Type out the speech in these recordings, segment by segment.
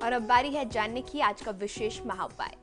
और अब बारी है जानने की आज का विशेष महाउपाय।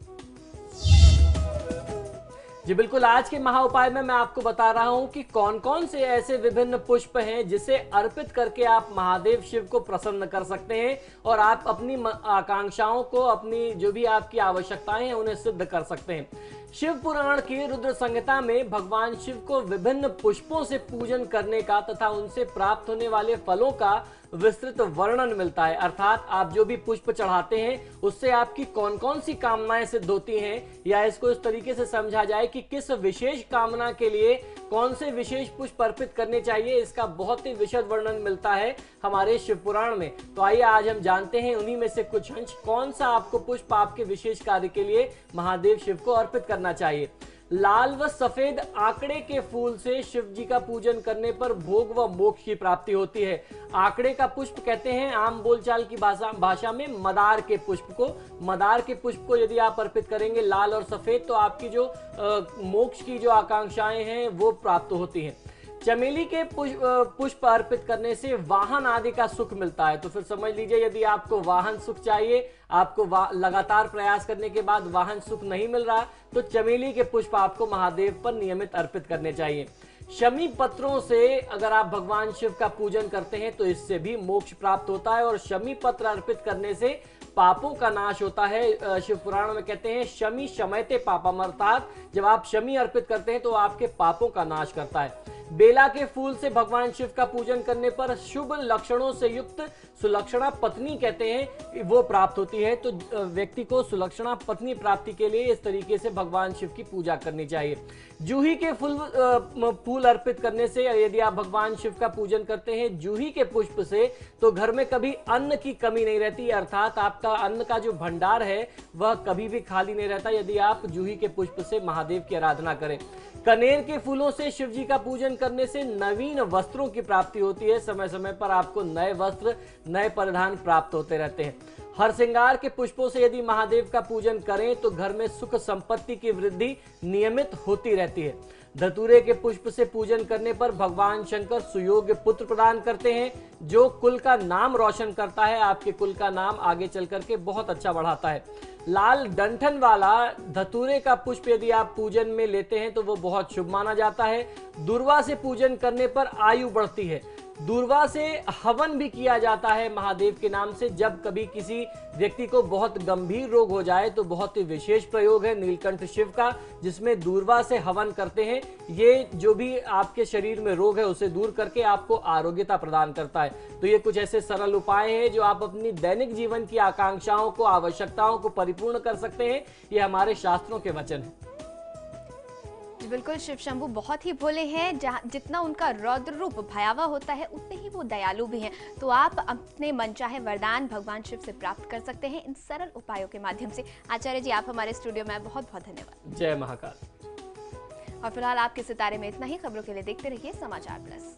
जी बिल्कुल, आज के महा उपाय में मैं आपको बता रहा हूं कि कौन कौन से ऐसे विभिन्न पुष्प हैं जिसे अर्पित करके आप महादेव शिव को प्रसन्न कर सकते हैं और आप अपनी आकांक्षाओं को, अपनी जो भी आपकी आवश्यकताएं हैं उन्हें सिद्ध कर सकते हैं। शिव पुराण की रुद्र संहिता में भगवान शिव को विभिन्न पुष्पों से पूजन करने का तथा उनसे प्राप्त होने वाले फलों का विस्तृत वर्णन मिलता है। अर्थात आप जो भी पुष्प चढ़ाते हैं उससे आपकी कौन कौन सी कामनाएं सिद्ध होती हैं, या इसको इस तरीके से समझा जाए कि किस विशेष कामना के लिए कौन से विशेष पुष्प अर्पित करने चाहिए, इसका बहुत ही विशद वर्णन मिलता है हमारे शिव पुराण में। तो आइए आज हम जानते हैं उन्हीं में से कुछ अंश, कौन सा आपको पुष्प आपके विशेष कार्य के लिए महादेव शिव को अर्पित करना चाहिए। लाल व सफेद आंकड़े के फूल से शिव जी का पूजन करने पर भोग व मोक्ष की प्राप्ति होती है। आंकड़े का पुष्प कहते हैं आम बोलचाल की भाषा में मदार के पुष्प को। मदार के पुष्प को यदि आप अर्पित करेंगे लाल और सफेद, तो आपकी जो मोक्ष की जो आकांक्षाएं हैं वो प्राप्त होती हैं। चमेली के पुष्प अर्पित करने से वाहन आदि का सुख मिलता है। तो फिर समझ लीजिए, यदि आपको वाहन सुख चाहिए, आपको लगातार प्रयास करने के बाद वाहन सुख नहीं मिल रहा, तो चमेली के पुष्प आपको महादेव पर नियमित अर्पित करने चाहिए। शमी पत्रों से अगर आप भगवान शिव का पूजन करते हैं तो इससे भी मोक्ष प्राप्त होता है और शमी पत्र अर्पित करने से पापों का नाश होता है। शिव पुराण में कहते हैं शमी शमयते पापम, अर्थात जब आप शमी अर्पित करते हैं तो आपके पापों का नाश करता है। बेला के फूल से भगवान शिव का पूजन करने पर शुभ लक्षणों से युक्त सुलक्षणा पत्नी कहते हैं वो प्राप्त होती है। तो व्यक्ति को सुलक्षणा पत्नी प्राप्ति के लिए इस तरीके से भगवान शिव की पूजा करनी चाहिए। जूही के फूल अर्पित करने से, यदि आप भगवान शिव का पूजन करते हैं जूही के पुष्प से, तो घर में कभी अन्न की कमी नहीं रहती, अर्थात आपका अन्न का जो भंडार है वह कभी भी खाली नहीं रहता यदि आप जूही के पुष्प से महादेव की आराधना करें। कनेर के फूलों से शिव जी का पूजन करने से नवीन वस्त्रों की प्राप्ति होती है। समय समय पर आपको नए वस्त्र, नए परिधान प्राप्त होते रहते हैं। हर श्रृंगार के पुष्पों से यदि महादेव का पूजन करें तो घर में सुख संपत्ति की वृद्धि नियमित होती रहती है। धतूरे के पुष्प से पूजन करने पर भगवान शंकर सुयोग्य पुत्र प्रदान करते हैं, जो कुल का नाम रोशन करता है, आपके कुल का नाम आगे चल करके बहुत अच्छा बढ़ाता है। लाल डंठन वाला धतूरे का पुष्प यदि आप पूजन में लेते हैं तो वो बहुत शुभ माना जाता है। दूर्वा से पूजन करने पर आयु बढ़ती है। दूर्वा से हवन भी किया जाता है महादेव के नाम से। जब कभी किसी व्यक्ति को बहुत गंभीर रोग हो जाए तो बहुत ही विशेष प्रयोग है नीलकंठ शिव का, जिसमें दूर्वा से हवन करते हैं। ये जो भी आपके शरीर में रोग है उसे दूर करके आपको आरोग्यता प्रदान करता है। तो ये कुछ ऐसे सरल उपाय हैं जो आप अपनी दैनिक जीवन की आकांक्षाओं को, आवश्यकताओं को परिपूर्ण कर सकते हैं। ये हमारे शास्त्रों के वचन है। बिल्कुल, शिव शंभू बहुत ही भोले हैं। जहाँ जितना उनका रौद्र रूप भयावह होता है उतने ही वो दयालु भी हैं। तो आप अपने मनचाहे वरदान भगवान शिव से प्राप्त कर सकते हैं इन सरल उपायों के माध्यम से। आचार्य जी, आप हमारे स्टूडियो में बहुत बहुत धन्यवाद। जय महाकाल। और फिलहाल आपके सितारे में इतना ही। खबरों के लिए देखते रहिए समाचार प्लस।